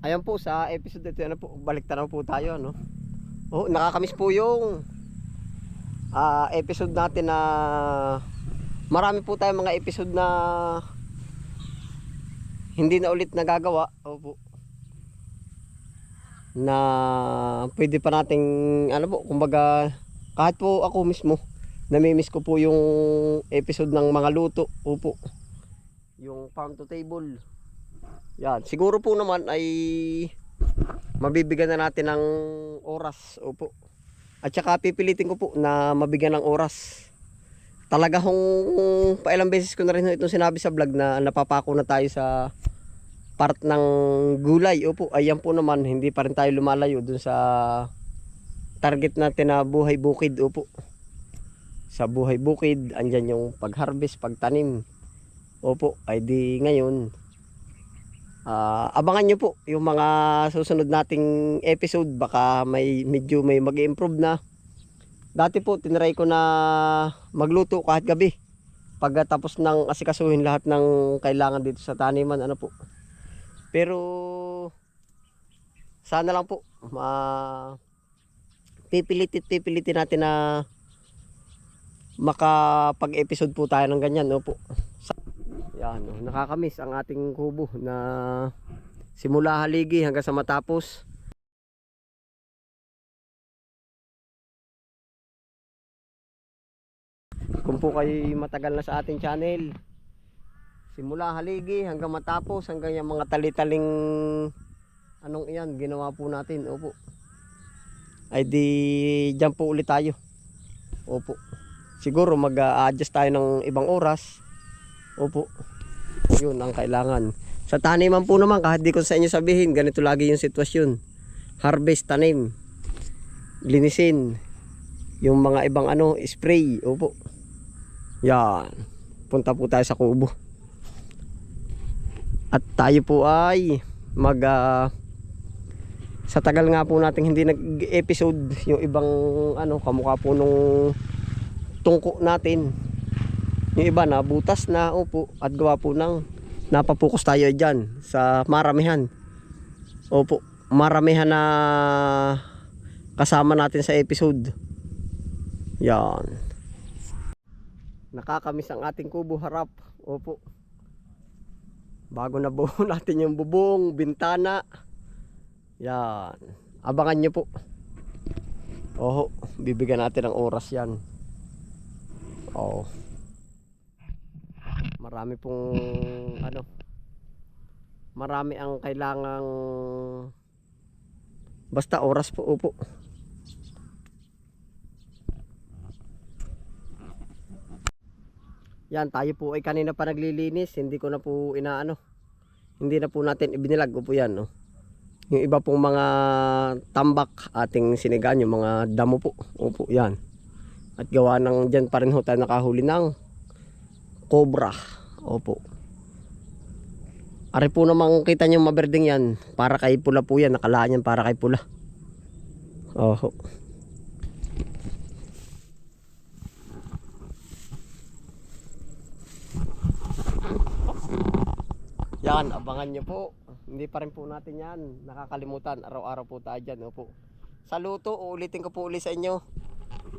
Ayan po sa episode ito, ano po, balik tanaw po tayo, no? Oh, nakakamiss po yung episode natin na marami po tayong mga episode na hindi na ulit nagagawa. Opo. Na pwede pa nating ano po, kumbaga kahit po ako mismo namimiss ko po yung episode ng mga luto. Opo. Yung farm to table. Yan, siguro po naman ay mabibigyan na natin ng oras. Opo. At saka pipilitin ko po na mabigyan ng oras. Talaga hong pailang beses ko na rin itong sinabi sa vlog na napapako na tayo sa part ng gulay. Opo, ayan po naman, hindi pa rin tayo lumalayo dun sa target natin na buhay bukid. Opo. Sa buhay bukid, andyan yung pag-harvest, pagtanim. Opo, ay di ngayon. Abangan nyo po yung mga susunod nating episode. Baka medyo may mag-improve na. Dati po tinry ko na magluto kahit gabi. Pagkatapos ng asikasuhin lahat ng kailangan dito sa taniman, ano po. Pero sana lang po pipilitin natin na makapag-episode po tayo ng ganyan, no po. Yan, no, nakakamiss ang ating kubo na simula haligi hanggang sa matapos. Kung po kayo matagal na sa ating channel, simula haligi hanggang matapos, hanggang yung mga talitaling anong iyan ginawa po natin. Opo. Ay di dyan po ulit tayo. Opo. Siguro mag-a-adjust tayo ng ibang oras. Opo. Yun ang kailangan. Sa taniman po naman, kahit di ko sa inyo sabihin, ganito lagi yung sitwasyon. Harvest, tanim, linisin, yung mga ibang spray. Opo. Yan. Punta po tayo sa kubo. At tayo po ay sa tagal nga po natin hindi nag-episode, yung ibang kamukha po nung tungko natin, yung iba na butas na. Opo. At gawa po ng napapokus tayo dyan sa maramihan. Opo. Maramihan na kasama natin sa episode. Yan. Nakakamiss ang ating kubo harap. Opo. Bago na buo natin yung bubong, bintana. Yan. Abangan nyo po. Oho, bibigyan natin ng oras yan. Oh. Marami pong marami ang kailangang basta oras po. Opo. Yan, tayo po ay kanina pa naglilinis. Hindi ko na po hindi na po natin ibinilag. Opo yan, no. Yung iba pong mga tambak ating sinigaan, yung mga damo po. Opo, yan. At gawa ng dyan pa rin ho tayo nakahuli ng cobra. Opo. Ari po namang kita nyo maberding yan. Para kay pula po yan. Nakalaan yan para kay pula. Oho. Yan, abangan nyo po. Hindi pa rin po natin yan nakakalimutan. Araw-araw po tayo dyan. Opo. Sa luto, uulitin ko po ulit sa inyo.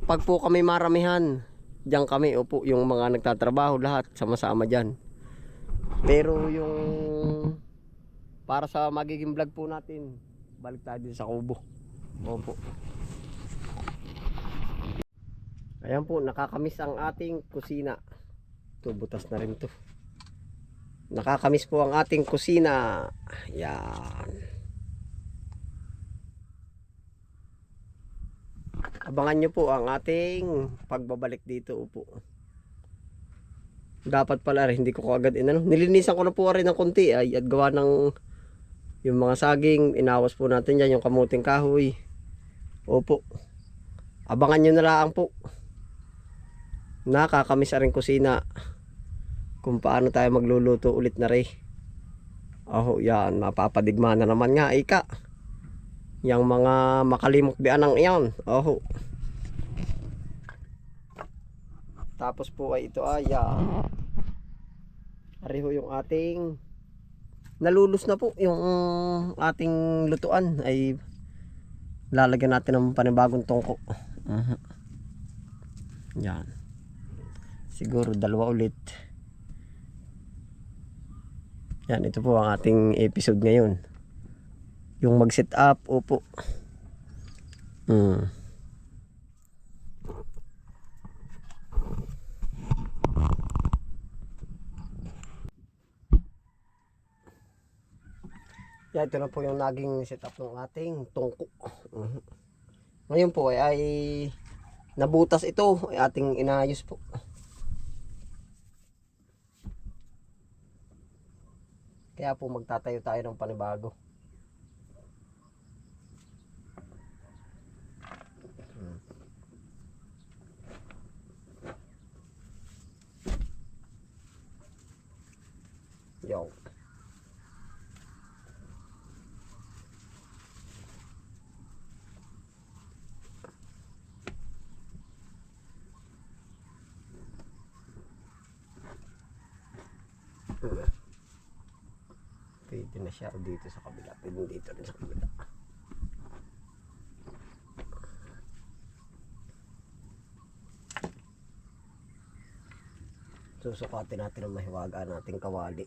Pag po kami maramihan, diyan kami. Opo, yung mga nagtatrabaho lahat sama-sama dyan. Pero yung para sa magiging vlog po natin, balik tayo din sa kubo. Opo. Ayan po, nakakamiss ang ating kusina. Ito, butas na rin to. Nakakamiss po ang ating kusina. Yan. Abangan nyo po ang ating pagbabalik dito. Upo. Dapat pala rin, hindi ko agad nilinisan ko na po rin ng konti ay at gawa ng yung mga saging, inawas po natin dyan, yung kamuting kahoy. Opo. Abangan nyo na lang po. Nakakamiss rin kusina. Kung paano tayo magluluto ulit na rin. Oh, yan, mapapadigma na naman nga ika. Yang mga makalimok bian ng iyan. Oh. Tapos po ay ito ay ariho yung ating nalulus na po yung ating lutuan ay lalagyan natin ng panibagong tungko. Yan. Siguro dalawa ulit. Yan, ito po ang ating episode ngayon. Yung mag-set up, opo. Yan, ito na po yung naging setup ng ating tungko. Ngayon po ay nabutas ito, ay ating inayos po. Kaya po magtatayo tayo ng panibago. Yo. Pwede na siya dito sa kabila. Pwede dito rin sa kabila. Susukatin natin ang mahiwaga nating kawali.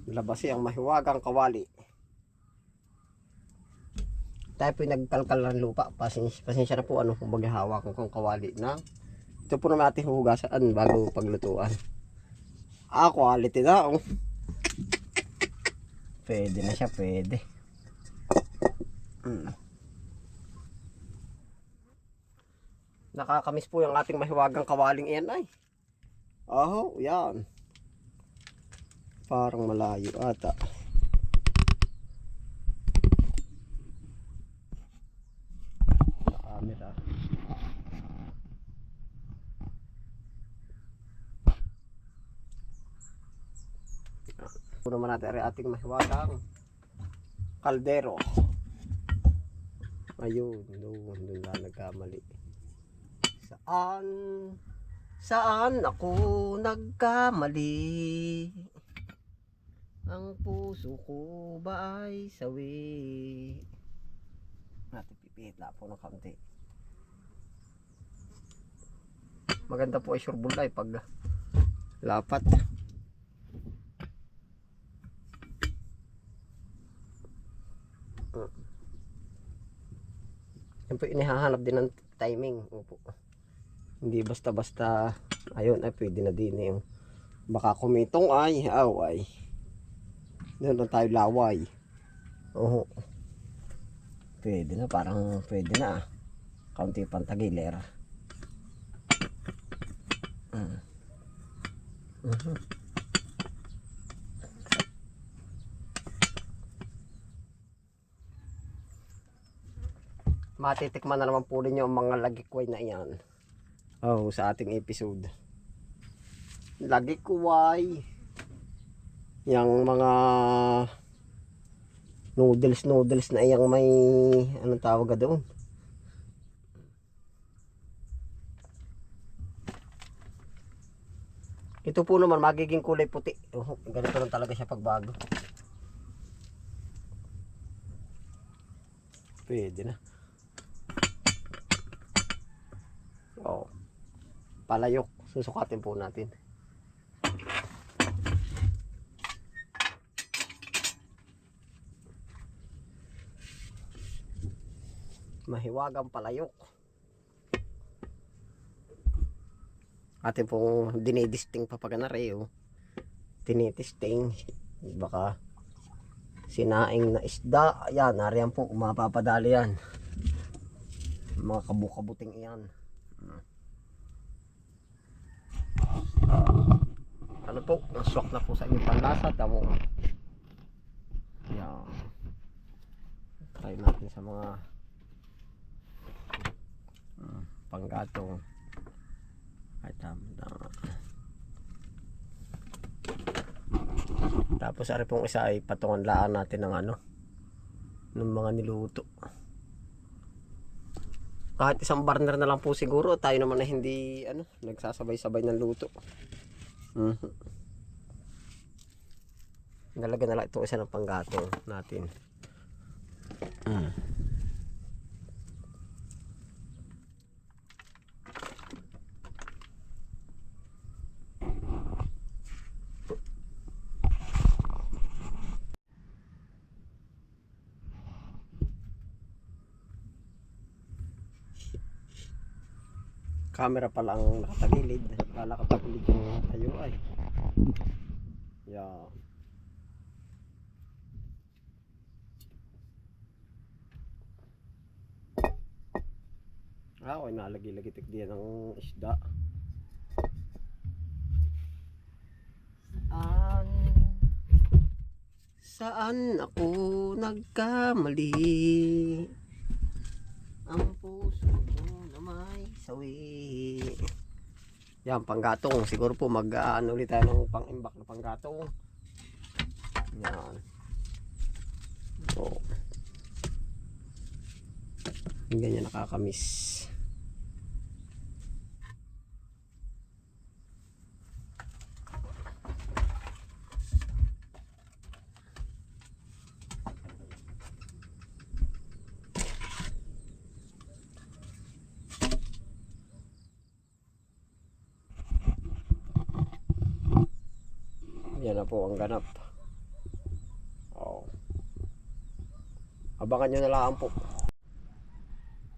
Labasi ang mahiwagang kawali. Tayo po nagkalkal ng lupa. Pasensya na po kung maghahawak kong kawali na. Ito po naman ating hugasan bago paglutuan. Quality na. Pwede na siya, pwede. Nakakamiss po yung ating mahiwagang kawaling iyan ay. Yan. Parang malayo ata. Camera. Puno naman natin ang ating mahiwagang kaldero. Ayun, doon na nagkamali. Saan ako nagkamali? Ang puso ko ba ay sawi? Natin pipihit na po ng kaunti. Maganda po ay surebulay pag lapat. Yan po inihahanap din ng timing. Opo. Hindi basta-basta ayun ay pwede na din yung baka kumitong ay away. Doon lang tayo laway. Pwede na, parang pwede na. Kaunti pang tagiler. Matitikman na naman po ninyo ang mga lagikway na iyan. Sa ating episode. Lagikway. Yang mga noodles na iyang may anong tawag doon. Ito po naman magiging kulay puti. Ganito lang talaga siya pagbago. Pwede na. Palayok. Susukatin po natin. Mahiwagang palayok. Atin pong dinidisting papaganare. Tinitesting. Baka sinaing na isda. Ayan, nariyan po. Mapapadali yan. Mga kabukabuting iyan. Ano po? Naswak na po sa inyong panlasa. Tamo. Ayan. try natin sa mga panggatong. Ay tama. Tapos ari pong isa ay patungan laan natin ng ano, ng mga niluto. Kahit isang burner na lang po siguro, tayo naman na hindi ano, nagsasabay-sabay ng luto. Nalaga na lang ito isa ng panggatong natin. Camera pala ang nakatagilid. Kala katagilid yung tayo ay. Yeah. Okay, nalagi-lagitik diyan ng isda. Saan ako nagkamali? Ang puso na may sawi. Yan, panggatong. Siguro po mag-ano ulit tayo ng pang-imbak na panggatong. Yan. So, ganyan nakakamiss. Yan na po ang ganap. Abangan nyo na lang po.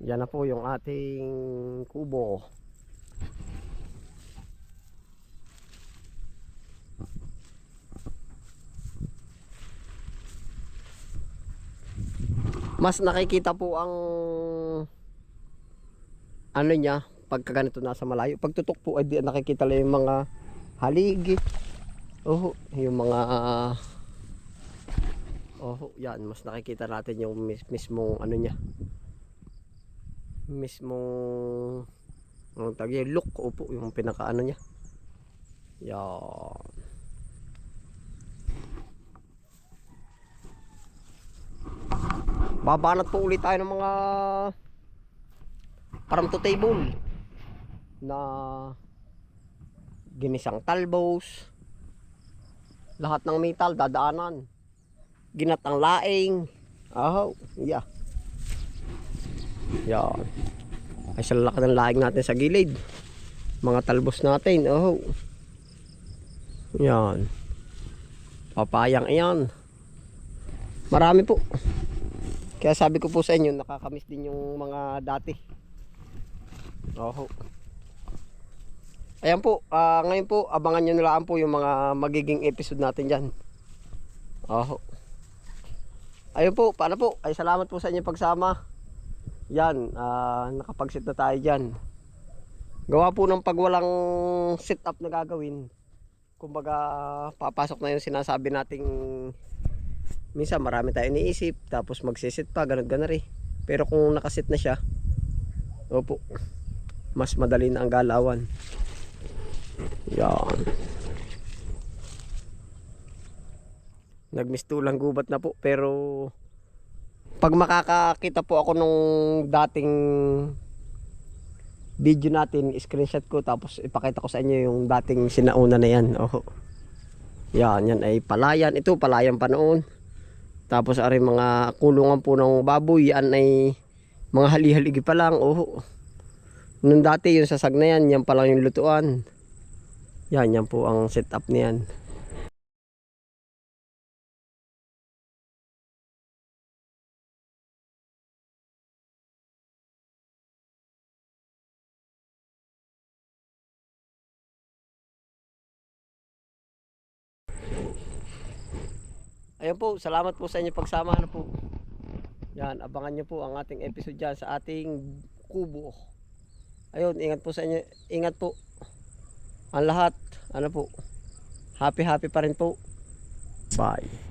Yan na po yung ating kubo. Mas nakikita po ang ano niya pagka ganito nasa malayo. Pag tutok po ay di nakikita lang yung mga haligi. Yung mga yan, mas nakikita natin yung mismong ano niya. Mismong ang tawag look, yung pinaka ano niya. Yan. Babanat po ulit tayo ng mga farm to table na ginisang talbos. Lahat ng metal dadaanan. Ginatang laing. Yeah. Yan. Ay sa lalaki ng laing natin sa gilid. Mga talbos natin. Yan. Papayang iyan. Marami po. Kaya sabi ko po sa inyo, nakakamiss din yung mga dati. Ayan po, ngayon po, abangan nyo na lang po yung mga magiging episode natin dyan. Ayun po, paano po? Ay salamat po sa inyong pagsama. Yan, nakapag-sit na tayo dyan. Gawa po ng pag walang sit-up na gagawin. Kumbaga, papasok na yung sinasabi nating minsan marami tayo iniisip, tapos magsisit pa, ganun-ganun Pero kung nakasit na siya, mas madali na ang galawan. Yan. Nagmistulang gubat na po, pero pag makakakita po ako nung dating video natin, screenshot ko tapos ipakita ko sa inyo yung dating sinauna na yan. Yan ay palayan. Ito palayan pa noon. Tapos ari mga kulungan po ng baboy, yan ay mga hali-haligi pa lang. Nung dati yung sasag na yan pa lang yung lutuan. Yan po ang setup niyan. Ayan po, salamat po sa inyo pagsama na po. Yan, abangan nyo po ang ating episode dyan sa ating kubo. Ayun, ingat po sa inyo. Ingat po ang lahat. Happy pa rin po. Bye.